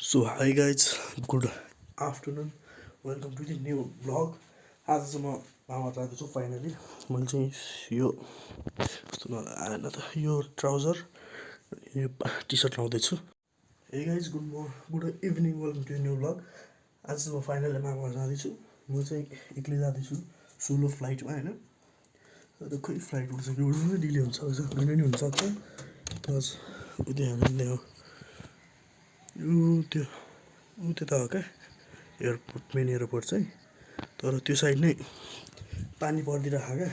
So hi guys, good afternoon. Welcome to the new vlog. आज चाहिँ म मामा जाँदैछु फाइनली. मैले चाहिँ यो कस्तो नआएन त यो ट्राउजर यो टी सर्ट लाउँदैछु. Hey guys good evening, welcome to new vlog. आज चाहिँ म फाइनली मामा जाँदैछु. म चाहिँ एक्लै जाँदैछु सोलो फ्लाइटमा होइन. र खोइ फ्लाइट उड्छ कि उड्नु डिले हुन्छ कहिले नि हुनसक्छ. बिकज उतै हामीले त्यो त्यता हो क्या एयरपोर्ट, मेन एयरपोर्ट चाहिँ. तर त्यो साइड नै पानी परिदिरहेको क्या.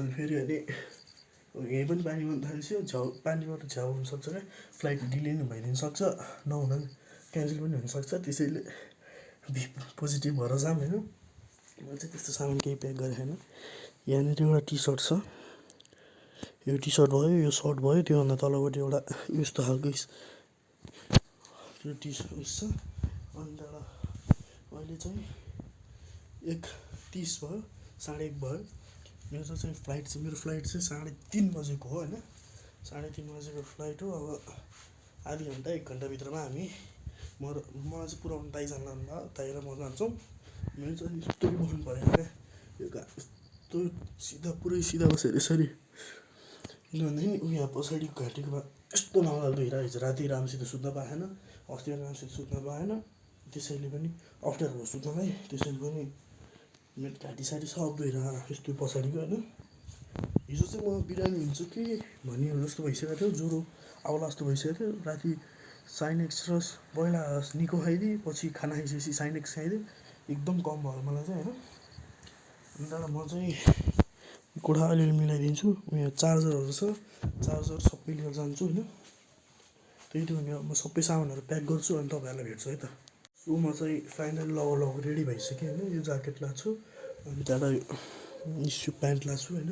अनि फेरि अनि यहीँ पनि पानी पर्नु थालिसक्यो. छेउ पानीबाट छेउ हुनसक्छ क्या. फ्लाइट डिले नि भइदिनु सक्छ, नहुँदा पनि क्यान्सल पनि हुनसक्छ. त्यसैले पोजिटिभ भएर जाऊँ होइन. मैले चाहिँ त्यस्तो सामान केही प्याक गरेको छैन. यहाँनिर एउटा टी सर्ट छ. यो टी सर्ट भयो, यो सर्ट भयो. त्योभन्दा तलपट्टि एउटा यस्तो खालको त्यो टी सर्ट उस छ. अनि त्यहाँबाट अहिले चाहिँ 1:30 भयो, 1:30 भयो. मेरो फ्लाइट चाहिँ 3:30 बजेको हो होइन. 3:30 बजेको फ्लाइट हो. अब आधी घन्टा 1 घन्टाभित्रमा हामी मलाई चाहिँ पुऱ्याउनु दाइ जान्नुभयो. दाइ र म जान्छौँ. मेरो चाहिँ यस्तो बस्नु परेको क्या. यो यस्तो पुरै सिधा बसेर यसरी, किनभनेदेखि यहाँ पछाडिको घाँटीकोमा यस्तो नलाग्दो हिजो राति राम्रोसित सुत्न पाएन, अस्ति राम्रोसित सुत्न पाएन. त्यसैले पनि अप्ठ्यारो भयो सुत्नलाई. त्यसैले पनि मेरो घाँटी साटी सब धोइरहेको यस्तो पछाडिको होइन. हिजो चाहिँ म बिरामी हुन्छु कि भनिहरू जस्तो भइसकेको थियो. ज्वरो आउला जस्तो भइसकेको थियो. राति साइनेक्स र पहिला निको खाइदिएँ, पछि खाना खाइसकेपछि साइनेक्स खाइदिएँ. एकदम कम भयो मलाई चाहिँ होइन. अनि त्यहाँबाट म चाहिँ कोठा अलिअलि मिलाइदिन्छु. उयो चार्जरहरू छ, चार्जर सबै लिएर जान्छु होइन. त्यही त भने म सबै सामानहरू प्याक गर्छु अनि तपाईँहरूलाई भेट्छु है त. सो म चाहिँ फाइनली लगभग रेडी भइसकेँ होइन. यो ज्याकेट लाएको छु, अनि त्यहाँबाट यो प्यान्ट लाएको छु होइन.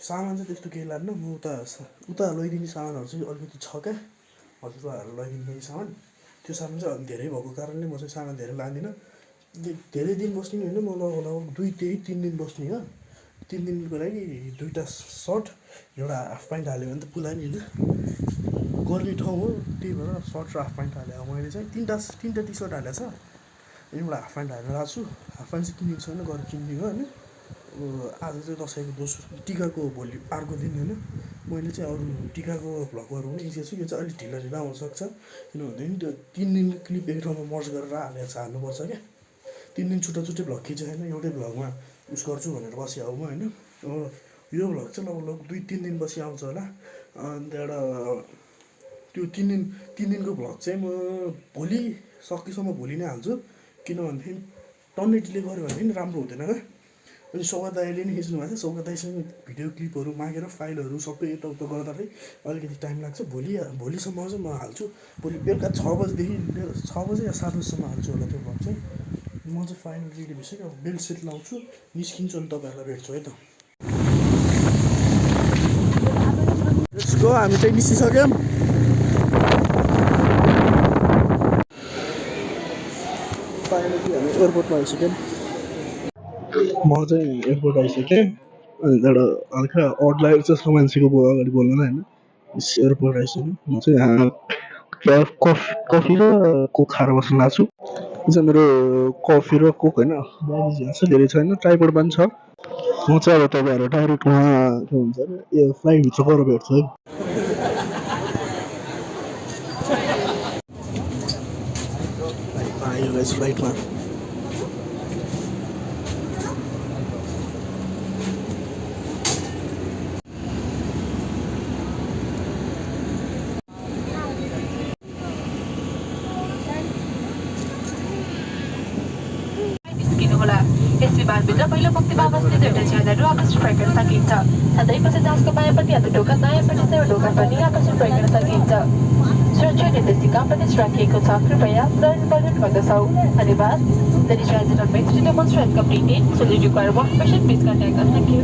सामान चाहिँ त्यस्तो केही लान्न. म उता लैदिने सामानहरू चाहिँ अलिकति छ क्या, हजुरबाहरूलाई लैदिने सामान. त्यो सामान चाहिँ अलिक धेरै भएको कारणले म चाहिँ सामान धेरै लाँदिनँ. धेरै दिन बस्ने होइन, म लगभग 3 दिन बस्ने हो. 3 दिनको लागि 2टा सर्ट, एउटा हाफ प्यान्ट हाल्यो भने त पुला नि होइन. गर्ने ठाउँ हो, त्यही भएर सर्ट र हाफ प्यान्ट हालेको मैले चाहिँ. तिनवटा टी सर्ट हालेको छ, एउटा हाफ प्यान्ट हालेर आएको छु. हाफ प्यान्ट चाहिँ किनेको छैन, गएर किनिदिएको होइन. आज चाहिँ दसैँको दोस्रो टिकाको भोलि अर्को दिन होइन. मैले चाहिँ अरू टिकाको भ्लगहरू पनि खिचेको छु. यो चाहिँ अलिक ढिलो आउनसक्छ, किनभनेदेखि त्यो 3 दिनको क्लिप एक ठाउँमा मर्ज गरेर हाल्नुपर्छ क्या. 3 दिन छुट्टै भ्लग खिचेको छैन. एउटै भ्लगमा उस गर्छु भनेर बसेँ अब म होइन. यो भ्लग चाहिँ लगभग 2-3 दिनपछि आउँछ होला. अनि त्यहाँबाट त्यो 3 दिनको भ्लग चाहिँ म भोलि सकेसम्म भोलि नै हाल्छु. किनभनेदेखि टन्नै डिले गऱ्यो भनेदेखि राम्रो हुँदैन क्या. अनि सौगात दाइले नि खिच्नु भएको थियो. सौगात दाइसँग भिडियो क्लिपहरू मागेर फाइलहरू सबै यताउता गर्दाखेरि अलिकति टाइम लाग्छ. भोलिसम्म चाहिँ म हाल्छु. भोलि बेलुका 6 बजीदेखि 6 बजे या 7 बजीसम्म हाल्छु होला त्यो भ्लग चाहिँ. म चाहिँ फाइनल रेडी भइसक्यो. अब बेल्ट सेट लाउँछु, निस्किन्छु, अनि तपाईँहरूलाई भेट्छु है त. Let's go. हामी चाहिँ निस्किसक्यौँ. फाइनली हामी एयरपोर्टमा आइसक्यौँ. म चाहिँ एयरपोर्ट आइसकेँ. अनि त्यहाँबाट हल्का अड लागेको जस्तो मान्छेको अगाडि बोल्नलाई होइन. एयरपोर्ट आइसक्यो. म चाहिँ कफी र कोक खाएर बस्न लाग्छु. यो चाहिँ मेरो कफी र कोक होइन. धेरै छैन, ट्राइपोड पनि छ. म चाहिँ अब तपाईँहरू डाइरेक्ट उहाँ के भन्छ अरे यो फ्लाइटभित्र गएर भेट्छु है. आयो गाइस फ्लाइटमा. यस विमानभित्र पहिलो पङ्क्तिमा अवस्थित एउटा ज्यानहरू आकर्षण प्रयोग गर्न सकिन्छ. सधैँपछि जहाजको बायाँपट्टि अथवा ढोका दायाँपट्टि चाहिँ ढोका पनि आकर्षण प्रयोग गर्न सकिन्छ. सुरक्षा निर्देशिका पनि राखिएको छ. कृपया स्मरण गर्दछौँ. धन्यवाद. Ladies and gentlemen, to demonstrate completed, so you require one person, please contact us. Thank you.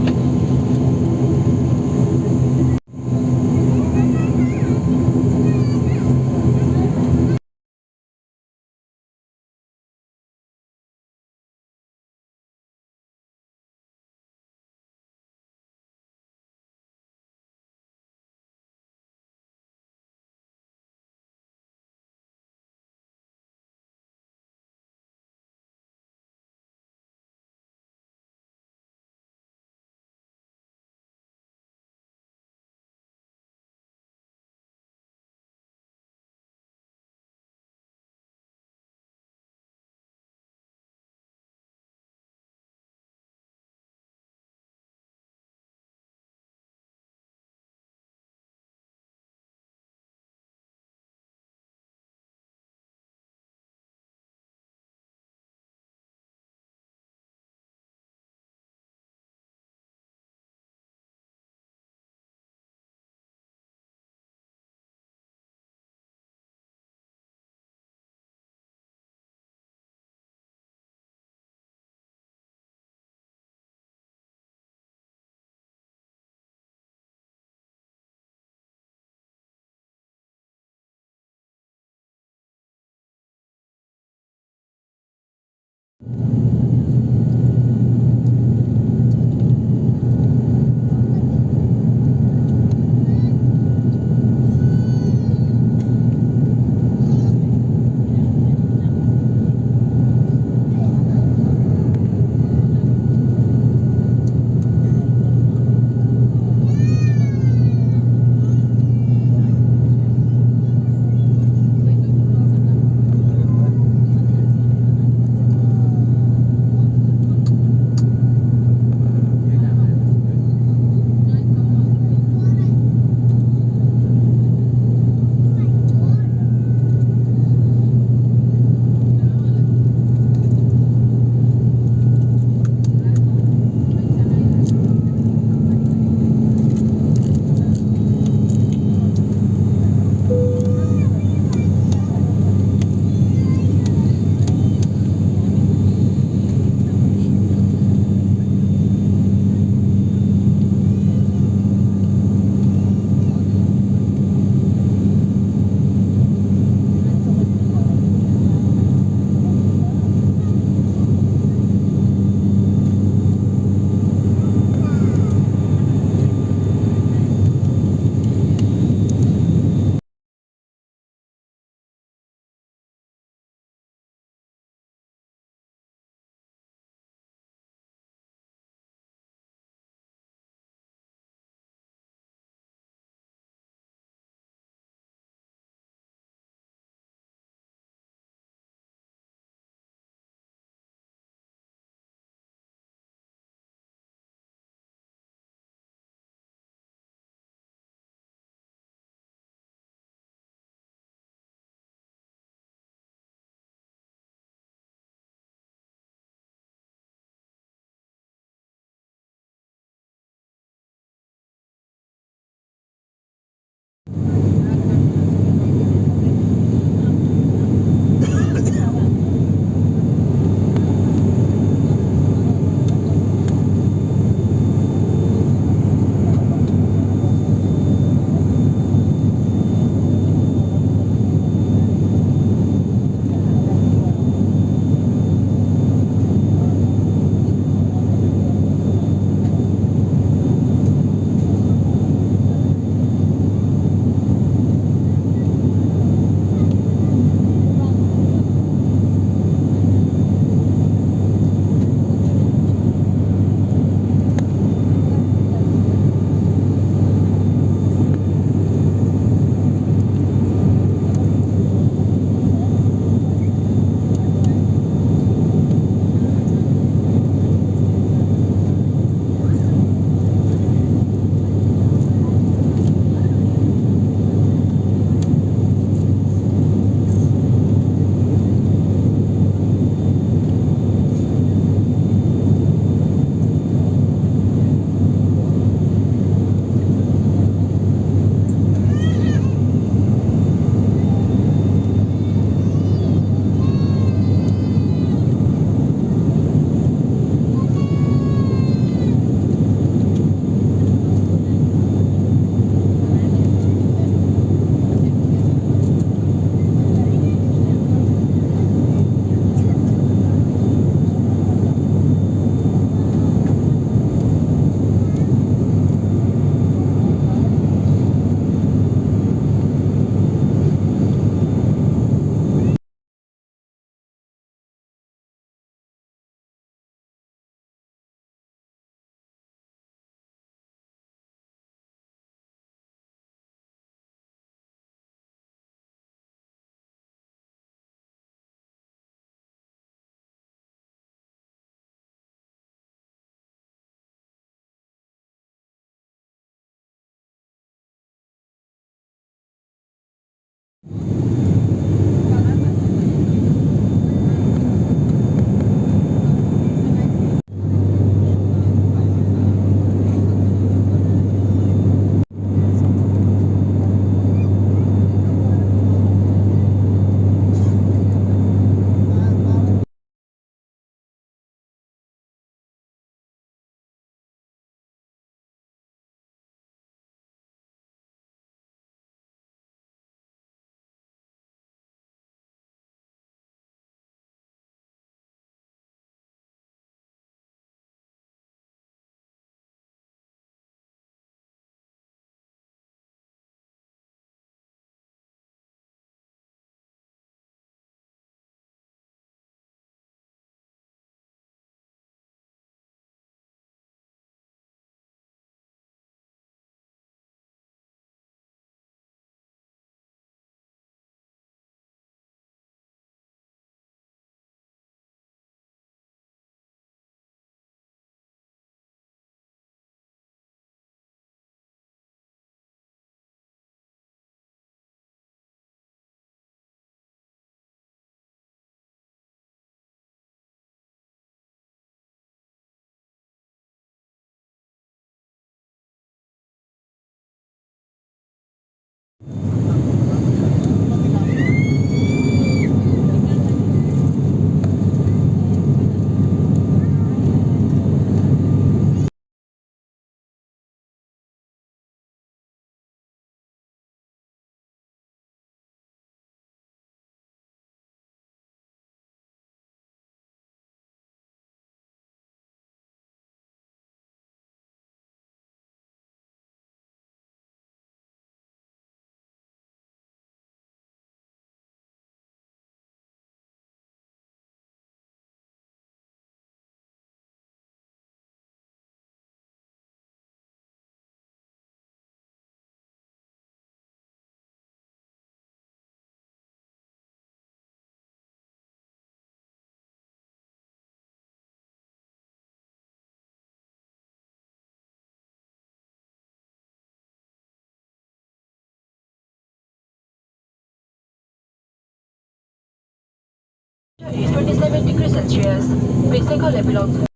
is 27 degrees Celsius. Please take a level of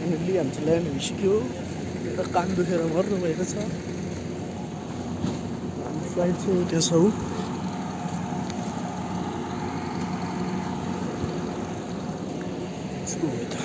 finally हाम्रो ल्यान्ड भइसक्यो र कान दुखेर मर्नु भएको छ हाम्रो फ्लाइट चाहिँ त्यो छ Let's go with